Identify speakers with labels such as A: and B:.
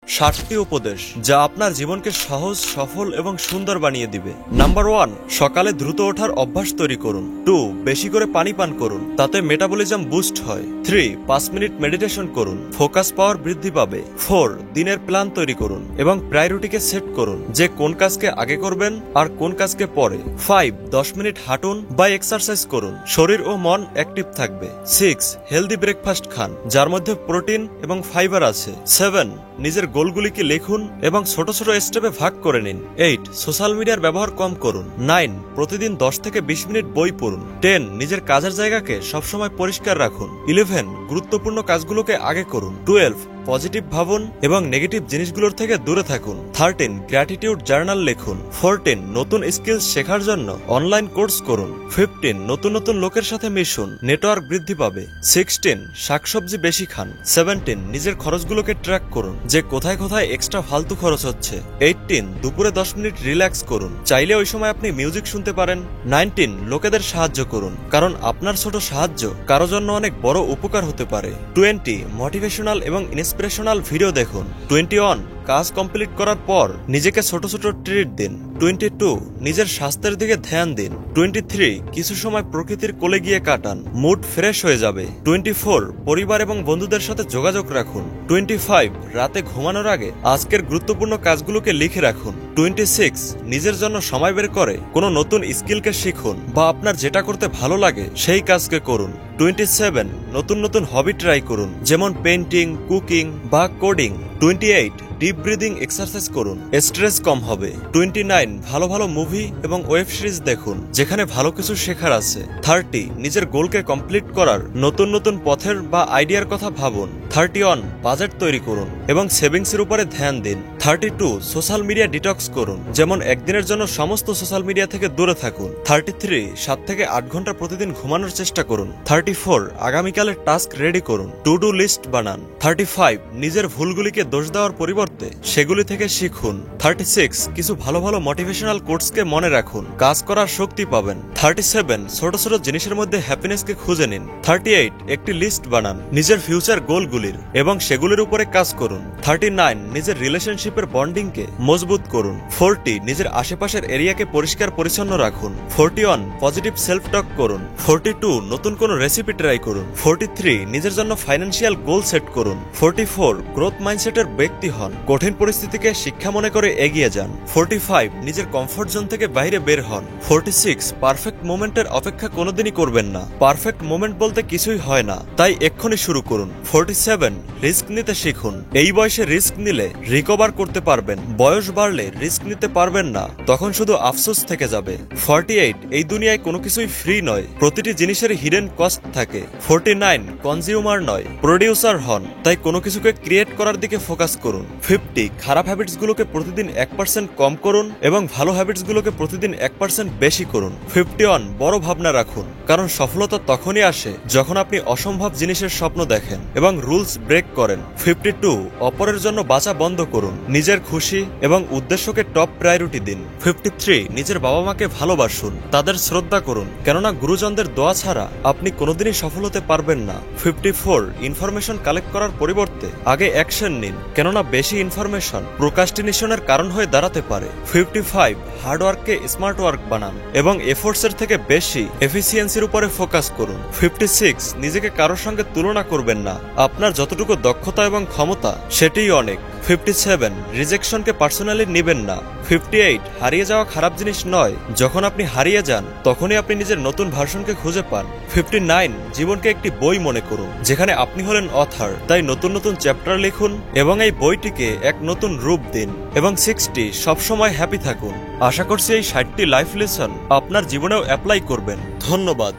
A: 7টি উপদেশ যা আপনার জীবনকে সহজ, সফল এবং সুন্দর বানিয়ে দিবে। নাম্বার 1, সকালে দ্রুত ওঠার অভ্যাস তৈরি করুন। 2, বেশি করে পানি পান করুন, তাতে মেটাবলিজম বুস্ট হয়। 3, 5 মিনিট মেডিটেশন করুন, ফোকাস পাওয়ার বৃদ্ধি পাবে। 4, দিনের প্ল্যান তৈরি করুন এবং প্রায়োরিটিকে সেট করুন যে কোন কাজকে আগে করবেন আর কোন কাজকে পরে। 5, 10 মিনিট হাঁটুন বা এক্সারসাইজ করুন, শরীর ও মন অ্যাক্টিভ থাকবে। 6, হেলদি ব্রেকফাস্ট খান যার মধ্যে প্রোটিন এবং ফাইবার আছে। 7, নিজের গোলগুলিকে লিখুন এবং ছোট ছোট স্টেপে ভাগ করে নিন। 8, সোশ্যাল মিডিয়ার ব্যবহার কম করুন। 9, প্রতিদিন 10 থেকে 20 মিনিট বই পড়ুন। 10, নিজের কাজের জায়গাকে সবসময় পরিষ্কার রাখুন। 11, গুরুত্বপূর্ণ কাজগুলোকে আগে করুন। 12, পজিটিভ ভাবুন এবং নেগেটিভ জিনিসগুলোর থেকে দূরে থাকুন। 13, গ্র্যাটিটিউড জার্নাল লিখুন। 14, নতুন স্কিলস শেখার জন্য অনলাইন কোর্স করুন। 15, নতুন নতুন লোকের সাথে মিশুন, নেটওয়ার্ক বৃদ্ধি পাবে। 16, শাকসবজি বেশি খান। 17, নিজের খরচগুলোকে ট্র্যাক করুন যে কোথায় কোথায় এক্সট্রা ফালতু খরচ হচ্ছে। 18, দুপুরে 10 মিনিট রিল্যাক্স করুন, চাইলে ওই সময় আপনি মিউজিক শুনতে পারেন। 19, লোকেদের সাহায্য করুন কারণ আপনার ছোট সাহায্য কারো জন্য অনেক বড় উপকার হতে পারে। 20, মোটিভেশনাল এবং ইন্সপিরেশনাল ভিডিও দেখুন। 21, কাজ কমপ্লিট করার পর নিজেকে ছোট ছোট ট্রিট দিন। 22, নিজের স্বাস্থ্যের দিকে ধ্যান দিন। 23, কিছু সময় প্রকৃতির কোলে গিয়ে কাটান, মুড ফ্রেশ হয়ে যাবে। 24, পরিবার এবং বন্ধুদের সাথে যোগাযোগ রাখুন। 25, রাতে ঘুমানোর আগে আজকের গুরুত্বপূর্ণ কাজগুলোকে লিখে রাখুন। 26, নিজের জন্য সময় বের করে কোনো নতুন স্কিলকে শিখুন বা আপনার যেটা করতে ভালো লাগে সেই কাজকে করুন। 27, নতুন নতুন হবি ট্রাই করুন যেমন পেইন্টিং, কুকিং বা কোডিং। 28, ডিপ ব্রিদিং এক্সারসাইজ করুন, স্ট্রেস কম হবে। 29, ভালো ভালো মুভি এবং ওয়েব সিরিজ দেখুন যেখানে ভালো কিছু শেখার আছে। 30, নিজের গোলকে কমপ্লিট করার নতুন নতুন পথের বা আইডিয়ার কথা ভাবুন। 31, বাজেট তৈরি করুন এবং সেভিংসের উপরে ধ্যান দিন। 32, সোশ্যাল মিডিয়া ডিটক্স করুন যেমন একদিনের জন্য সমস্ত সোশ্যাল মিডিয়া থেকে দূরে থাকুন। 33, 7 থেকে 8 ঘন্টা প্রতিদিন ঘুমানোর চেষ্টা করুন। 34, আগামীকালের টাস্ক রেডি করুন, টু ডু লিস্ট বানান। 35, নিজের ভুলগুলিকে দোষ দেওয়ার পরিবর্তে সেগুলি থেকে শিখুন। 36, কিছু ভালো ভালো মোটিভেশনাল কোটসকে মনে রাখুন, কাজ করার শক্তি পাবেন। 37, ছোট ছোট জিনিসের মধ্যে হ্যাপিনেসকে খুঁজে নিন। 38, একটি লিস্ট বানান নিজের ফিউচার গোলগুলির এবং সেগুলির উপরে কাজ করুন। 39, নিজের রিলেশনশিপের বন্ডিংকে মজবুত করুন। 40, নিজের আশেপাশের এরিয়াকে পরিষ্কার পরিচ্ছন্ন রাখুন। 41, পজিটিভ সেলফ টক করুন। 42, নতুন কোনো রেসিপি ট্রাই করুন। 43, নিজের জন্য ফাইন্যান্সিয়াল গোল সেট করুন। 44, গ্রোথ মাইন্ডসেটের ব্যক্তি হন, কঠিন পরিস্থিতিকে শিক্ষা মনে করে এগিয়ে যান। 45, নিজের কমফোর্ট জোন থেকে বাইরে বের হন। 46, পারফেক্ট মোমেন্টের অপেক্ষা কোনোদিনই করবেন না, পারফেক্ট মোমেন্ট বলতে কিছুই হয় না, তাই এক্ষুনি শুরু করুন। 47, রিস্ক নিতে শিখুন, এই বয়সে রিস্ক নিলে রিকভার করতে পারবেন, বয়স বাড়লে রিস্ক নিতে পারবেন না, তখন শুধু আফসোস থেকে যাবে। 48, এই দুনিয়ায় কোনো কিছুই ফ্রি নয়, প্রতিটি জিনিসের হিডেন কস্ট থাকে। 49, কনজিউমার নয়, প্রডিউসার হন, তাই কোনো কিছুকে ক্রিয়েট করার দিকে ফোকাস করুন। 50, খারাপ হ্যাবিটস গুলোকে প্রতিদিন 1% কম করুন এবং ভালো হ্যাবিটস গুলোকে প্রতিদিন 1% বেশি করুন। 51, বড় ভাবনা রাখুন কারণ সফলতা তখনই আসে যখন আপনি অসম্ভব জিনিসের স্বপ্ন দেখেন এবং রুলস ব্রেক করেন। 52, অপরের জন্য বাঁচা বন্ধ করুন, নিজের খুশি এবং উদ্দেশ্যকে টপ প্রায়োরিটি দিন। 53, নিজের বাবা মাকে ভালোবাসুন, তাদের শ্রদ্ধা করুন কেননা গুরুজনদের দোয়া ছাড়া আপনি কোনোদিনই সফল হতে পারবেন না। 54, ইনফরমেশন কালেক্ট করার পরিবর্তে আগে অ্যাকশন নিন কেননা বেশি ইনফরমেশন প্রোক্রাস্টিনেশনের কারণ হয়ে দাঁড়াতে পারে। 55, হার্ডওয়ার্ককে স্মার্ট ওয়ার্ক বানান এবং এফোর্টসের থেকে বেশি এফিসিয়েন্সির উপরে ফোকাস করুন। 56, নিজেকে কারোর সঙ্গে তুলনা করবেন না, আপনার যতটুকু দক্ষতা এবং ক্ষমতা সেটিই অনেক। 57, রিজেকশনকে পার্সোনালি নেবেন না। 58, হারিয়ে যাওয়া খারাপ জিনিস নয়, যখন আপনি হারিয়ে যান তখনই আপনি নিজের নতুন ভার্সনকে খুঁজে পান। 59, জীবনকে একটি বই মনে করুন যেখানে আপনি হলেন অথার, তাই নতুন নতুন চ্যাপ্টার লিখুন এবং এই বইটিকে এক নতুন রূপ দিন। এবং 60, সবসময় হ্যাপি থাকুন। আশা করছি এই 60টি লাইফ লেসন আপনার জীবনেও অ্যাপ্লাই করবেন। ধন্যবাদ।